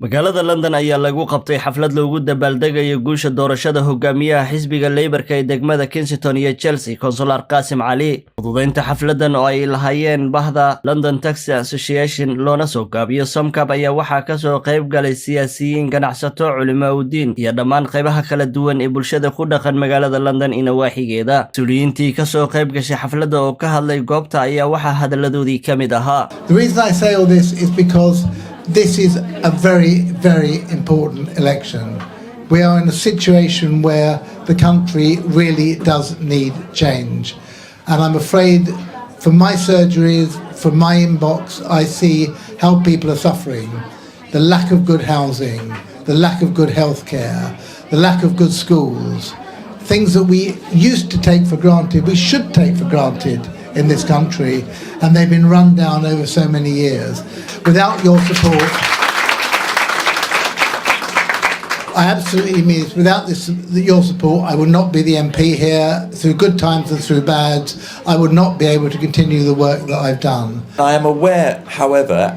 magaalada London ayaa lagu qabtay xaflad loogu dabaaldegayo guusha doorashada hogaamiyaha xisbiga Labourka ee degmada Kensington iyo Chelsea Consular Kasim Ali. Fududeynta xafladan oo ay lahaayeen bahda London Taxi Association loona soo gaabiyo Somcab ayaa waxaa ka soo qayb galay siyaasiyiin, ganacsato, culimaawidiin iyo dhammaan qaybaha kala duwan ee bulshada ku dhaqan magaalada London iyo waaxigeeda. Suuliyiintii ka soo qayb gashay xafladda oo ka hadlay goobta ayaa waxaa hadaladoodii ka mid ahaa. The reason I say all this is because this is a very, very important election. We are in a situation where the country really does need change. And I'm afraid from my surgeries, from my inbox, I see how people are suffering. The lack of good housing, the lack of good healthcare, the lack of good schools. Things that we used to take for granted, we should take for granted in this country, and they've been run down over so many years. Without your support, I absolutely mean it, without your support, I would not be the MP here, through good times and through bad. I would not be able to continue the work that I've done. I am aware, however,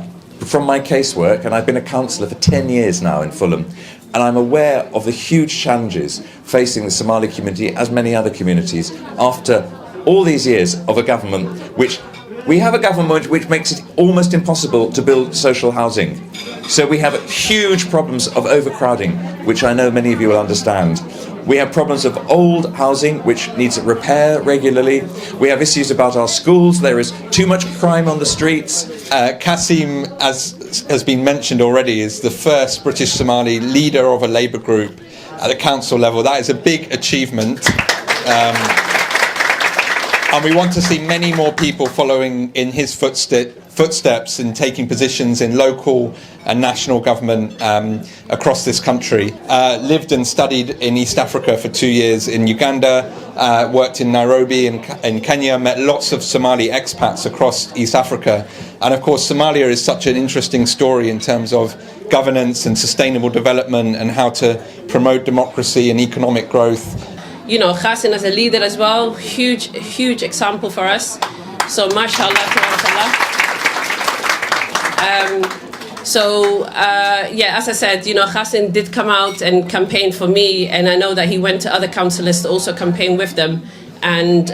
from my casework, and I've been a councillor for 10 years now in Fulham, and I'm aware of the huge challenges facing the Somali community, as many other communities, after all these years of a government which makes it almost impossible to build social housing. So we have huge problems of overcrowding, which I know many of you will understand. We have problems of old housing, which needs repair regularly. We have issues about our schools. There is too much crime on the streets. Kasim, as has been mentioned already, is the first British Somali leader of a Labour group at the council level. That is a big achievement. And we want to see many more people following in his footsteps and taking positions in local and national government across this country. Lived and studied in East Africa for 2 years in Uganda, worked in Nairobi in Kenya, met lots of Somali expats across East Africa. And of course, Somalia is such an interesting story in terms of governance and sustainable development and how to promote democracy and economic growth. You know, Kasim as a leader as well, huge example for us. So, mashallah, tabarakallah. As I said, you know, Kasim did come out and campaign for me, and I know that he went to other councillors to also campaign with them. And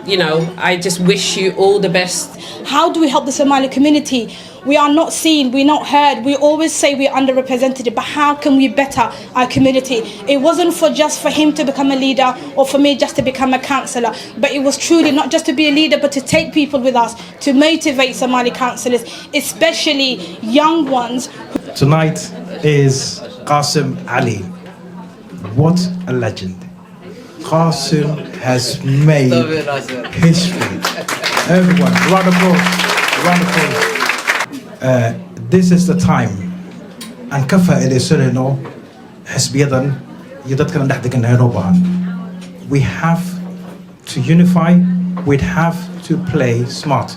you know, I just wish you all the best. How do we help the Somali community? We are not seen, we're not heard. We always say we're underrepresented, but how can we better our community? It wasn't just for him to become a leader or for me just to become a councillor, but it was truly not just to be a leader, but to take people with us, to motivate Somali councillors, especially young ones. Tonight is Kasim Ali. What a legend. Kasim has made history. Everyone, round of applause. This is the time and kafa ilaysanayno xisbiyadan iyo dadkan dhexdeganayno baahan. We have to unify, we have to play smart.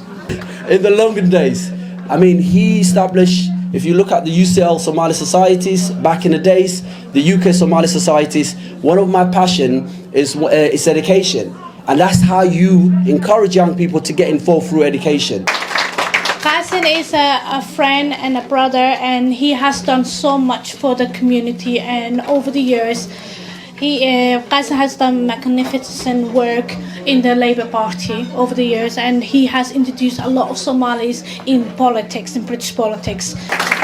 In the longer days, I mean, he established, if you look at the UCL Somali societies back in the days, the UK Somali societies, one of my passion is education, and that's how you encourage young people to get involved through education. Kasim is a friend and a brother, and he has done so much for the community. And over the years, Kasim has done magnificent work in the Labour Party over the years, and he has introduced a lot of Somalis in politics, in British politics.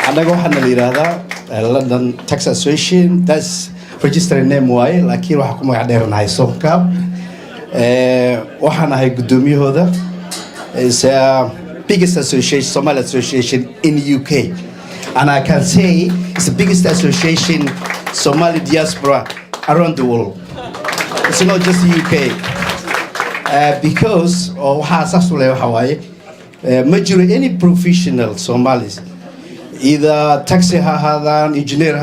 Anaga waxaan la yiraahdaa London Taxi Association, that's registered name waaye, laakiin waxa ku magac dheernahay Somcab. Waxaan ahay gudoomiyahooda. Is biggest association, Somali association in the UK, and I can say it's the biggest association Somali diaspora around the world. It's not just the UK, because majority any professional Somalis, either taxi engineer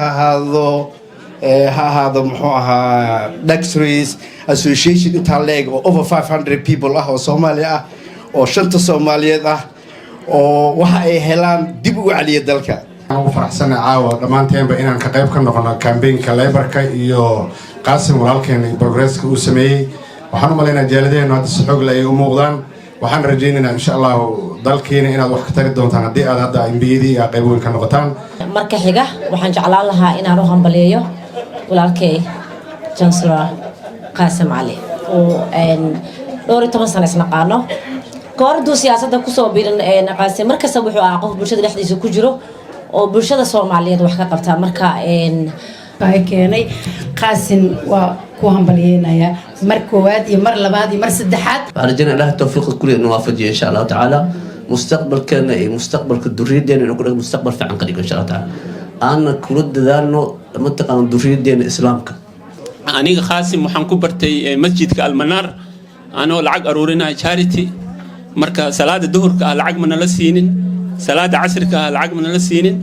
luxuries association intaleg or over 500 people or Somalia or shanta Somalia oo waxa ay helaan dib ugu caliya dalka. Aan u faraxsanahay caawa dhamaanteynba inaan ka qayb ka noqono campaign-ka Labourka iyo Kasim walaalkeen progress-ka uu sameeyay. Waxaan u maleynayaa jaaladaheenu hadda si xoog leh ay u muuqdaan. waxaan rajaynaynaa insha Allah dalkeena inaad wax ka tari doontaan haddii aad hadda MBD qayb weyn ka noqotaan. marka xiga waxaan jeclaan lahaa inaan u hambaliyeeyo walaalkay Chancellor Kasim Ali oo dhowr iyo 10 sano isnaqaano koorduu siyaasadda ku soo biirin Kasim markasta wuxuu ahaa qof bulshada dhexdiisa ku jiro oo bulshada Soomaaliyeed wax ka qabta marka ay keenay Kasim waa ku hambaliyeynaya mar koowaad iyo mar labaad iyo mar saddexaad arjana Allah tawfiiq kulli inuu waafajiyo insha Allah ta'ala mustaqbalkana iyo mustaqbalka durriyadeena inuu ku dhago mustaqbal fiican ka dhigo insha Allah ta'ala aan kula dadaalno lama taqaan durriyadeena islaamka aniga Kasim waxaan ku bartay masjidka Al-Manar anoo lacag aruurinay charity marka salaada duhurka lacag ma nala siinin salaada casrka lacag ma nala siinin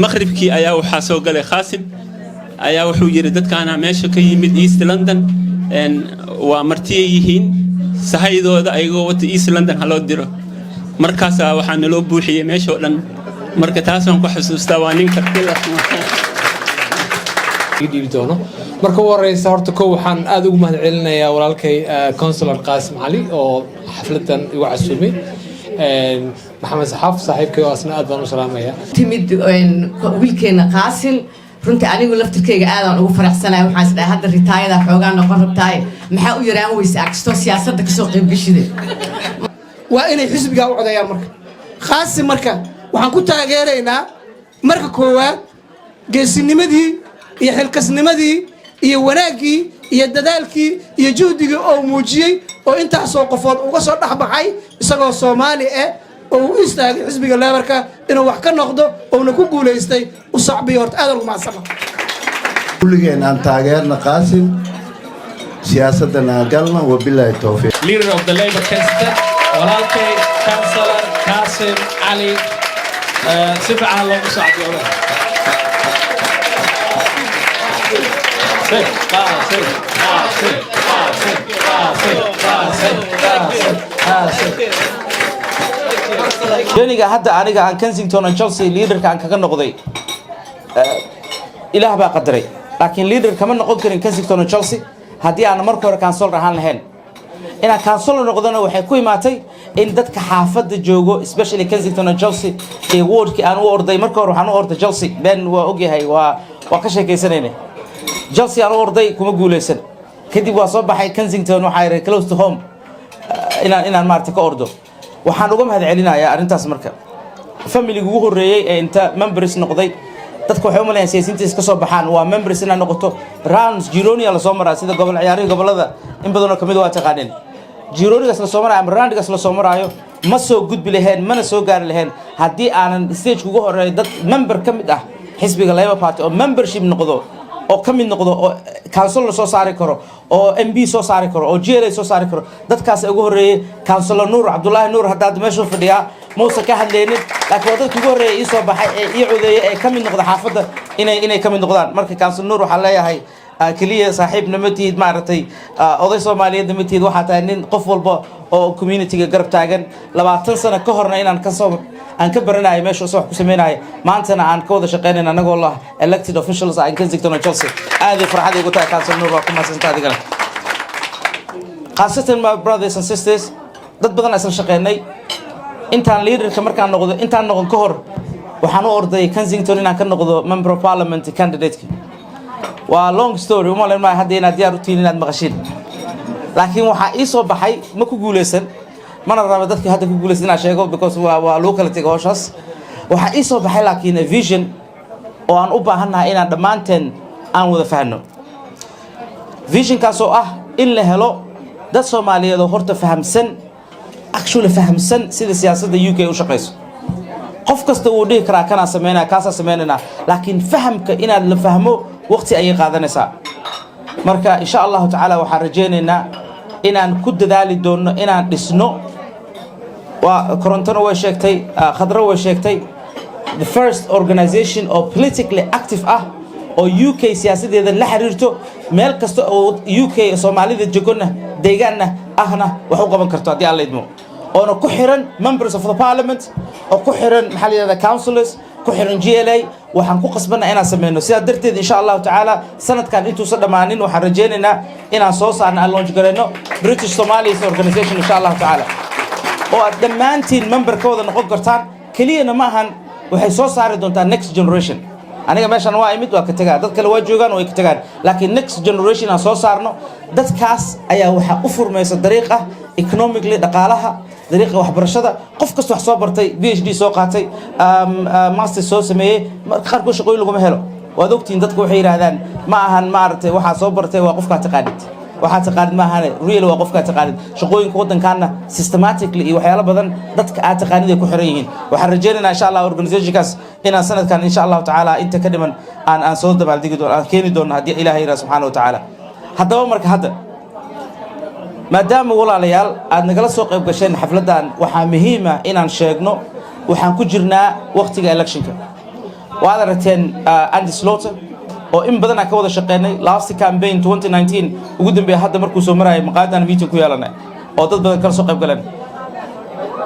maghribkii ayaa waxa soo galay Kasim ayaa wuxuu yiri dadkaana meesha ka yimid East London waa martiyay yihiin sahaydooda ayagoo wata East London haloo diro markaas waxaan naloo buuxiyay meesha oo dhan marka taas aan ku xasuustaa waa ninka doono marka waraysa horta ko waxaan aad ugu mahadcelinayaa walaalkay Councillor Kasim Ali oo xafladan igu casuumay maxamed saxaaf saaxiibkay oo asna aad baan u salaamayaa timid wiilkeena Kasim runtii anigu laftirkeyga aad aan ugu faraxsanahay waxaan isdhahay hadda ritaayada xoogaa noqon rabtaay maxaa u yaraan weysa agsto siyaasadda kasoo qayb gashide waa inay xisbiga u codeeyaan marka Kasim marka waxaan ku taageeraynaa marka koowaad geesinimadii iyo xilkasnimadii iyo wanaagii iyo dadaalkii iyo juhdigii oo muujiyay oo intaasoo qofood uga soo dhaxbaxay isagoo Soomaali ah oo u istaagay xisbiga Labourka inuu wax ka noqdo oo ku guuleystay u sacbiyo horta aad ugu maasana kulligeen aan taageerna Kasim siyaasadana galna wabillahi tawfiiq leader of the Labour Kensington walaalkay Councillor Kasim Ali sifaca loogu sacbiyo janiga hadda aniga aan Kensington and Chelsea leaderka aan kaga noqday ilaah baa qadaray laakiin leader kama noqon karin Kensington and Chelsea haddii aan markii hore councillor ahaan lahayn ina councillor noqdana waxay ku imaatay in dadka xaafadda joogo especially Kensington and Chelsea ee wardki aan u orday markii hore waxaan u orday Chelsea ben waa ogyahay waa ka sheekaysanayna Chelsea aan u orday kuma guuleysan kadib waa soo baxay Kensington waxa ay close to home inaan maarta ka ordo waxaan uga mahadcelinayaa arintaas marka family ugu horeeyay ee inta members noqday dadku waxay u maleeyaan siyaasiyiinta ka soo baxaan waa members inay noqoto rounds Gironia la soo maraa sida gobol ciyaariga gobolada in badan oo kamid waa taqaaneen Gironigas la soo maraa ama Randigas la soo maraayo ma soo gudbi laheen mana soo gaari laheen haddii aanan stage ugu horeeyay dad member kamid ah xisbiga Labour Party oo membership noqdo oo kamid noqdo oo councillor soo saari karo oo MB soo saari karo oo GLA soo saari karo dadkaas ugu horeeyay councillor Nuur Abdullahi Nuur hadda meesha fadhiya Muuse ka hadleenin laakiin dadka ugu horeeyay ii soo baxay ee ii codeeyay ee kamid noqdo xaafadda inay kamid noqdaan marka councillor Nuur waxa leeyahay kaliya saaxiib namatiid maartay oday Soomaaliyeed namatiid waxa tahay nin qof walba oo community-ga garab taagan 20 sano ka horna inaan ka soo aan ka baranayo meesha soo wax ku sameeyay maantana aan ka wada shaqeynayna anagoo la elected officials in Kensington and Chelsea aad farxad igu tahay Councillor Nuur waa ku maasantaa adigana qaasatan my brothers and sisters dad badan aysan shaqeynay intaan leaderka markaan noqdo intaan noqon ka hor waxaan u orday Kensington inaan ka noqdo member of parliament candidate waa long story uma leeyahay hadda inaad diyaar u tihiin inaad maqashiin laakiin waxa ii soo baxay ma ku guuleysan mana rabo dadka hadda ku guuleysan inaan sheego because waa loo kala tagay hawshaas waxa ii soo baxay laakiin a vision oo aan u baahanahay inaan dhamaanteen aan wada fahanno vision kaas oo ah in la helo dad Soomaaliyeed oo horta fahamsan actually fahamsan sida siyaasadda UK u shaqeyso qof kasta uu dhihi karaa kana sameeynaa kaasa sameeynaa laakiin fahamka inaad la fahmo waqti ay qaadanaysaa marka insha Allah ta'ala waxaan rajaynaynaa inaan ku dadaali doono inaan dhisno waa korontana way sheegtay khadra way sheegtay the first organization or politically active ah oo UK siyaasadeeda la xiriirto meel kasta oo UK Soomaalida joogna deegaanna ahna wax u qaban karto hadii alla idmo oo ku xiran members of the parliament oo ku xiran maxaliyada councillors ku xiran GLA waxaan ku qasbanaa inaan sameeyno sida darteed insha Allah ta'ala sanadkan intuu soo dhamaanin waxaan rajaynaynaa inaan soo saarno aan launch gareyno British Somalis organization insha Allah ta'ala oo aad dhammaantiin memberkooda noqon kartaan keliyana ma ahan waxay soo saari doontaa next generation aniga meeshan waa imid waa ka tagaa dad kale waa joogaan oo ay ka tagaan laakiin next generation aan soo saarno dadkaas ayaa waxa u furmaysa dariiqa economically dhaqaalaha dariiqa waxbarashada qof kasta wax soo bartay PhD soo qaatay master soo sameeyay qaarkood shaqooyin laguma helo waad ogtiin dadku waxay yiraahdaan ma ahan maartay waxa soo bartay waa qofka taqaanid waxa taqaanid ma ahan real waa qofka taqaanid shaqooyinka wadankaana systematically iyo waxyaalo badan dadka aad taqaanid ay ku xiran yihiin waxaan rajaynaynaa insha Allah organizationkaas inaan sanadkan insha Allah taala inta ka dhiman aan soo dabaaldigi doono aan keeni doono hadii Ilaahay subhanahu wa ta'ala haddaba marka hadda maadaama walaalayaal aad nagala soo qayb gasheen xafladan waxaa muhiim ah inaan sheegno waxaan ku jirnaa waqtiga electionka waad aragteen Andy Slaughter oo in badan ka wada shaqeynay last campaign 2019 ugu dambeeyay hadda markuu soo marayay maqaadan meeting ku yeelanay oo dad badan kala soo qayb galeen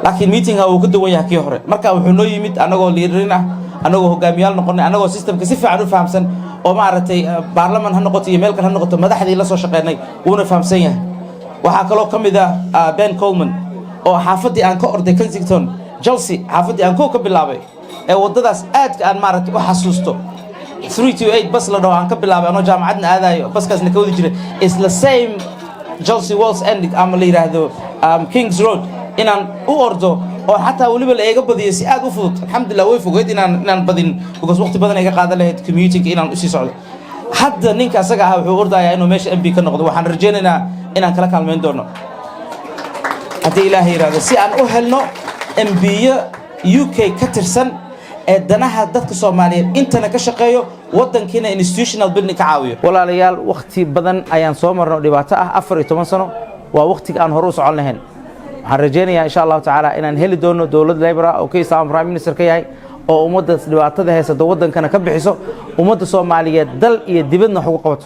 laakiin meeting uu ka duwan yahay kii hore marka wuxuu noo yimid anagoo leaderin ah anagoo hogaamiyaal noqonay anagoo systemka si fiican u fahamsan oo maaragtay baarlamaan ha noqoto iyo meel kale ha noqoto madaxdii la soo shaqeynay uuna fahamsan yahay waxaa kaloo ka mid ah Ben Coleman oo xaafadii aan ka orday Kensington Chelsea xaafadii aan ka bilaabay ee wadadaas aadka aan maaragtay u xasuusto 328 bus la dhaw aan ka bilaabay anoo jaamacadna aadayo baskaasna ka wadi jiray is the same Chelsea Walls End ama la yiraahdo Kings Road inaan u ordo oo xataa waliba la eega badiyay si aad u fudud alxamdulillah way fogeed inaan badin because waqti badan ay ka qaadan lahayd commuting inaan u sii socdo hadda ninka asaga ah wuxuu ordayaa inuu meesha MP ka noqdo waxaan rajaynaynaa inaan kala kaalmeyn doono haddii Ilaahay yiraahdo si aan u helno MPyo UK ka tirsan ee danaha dadka Soomaaliyeed intana ka shaqeeyo wadankiina institutional building ka caawiyo walaalayaal waqti badan ayaan soo marno dhibaato ah 14 sano waa waqtiga aan hore u socon lahayn waxaan rajaynayaa insha Allah taala inaan heli doono dawlad Labour oo ka isaan prime minister ka yahay oo ummadda dhibaatada haysta wadankana ka bixiso ummadda Soomaaliyeed dal iyo dibadna wax ugu qabato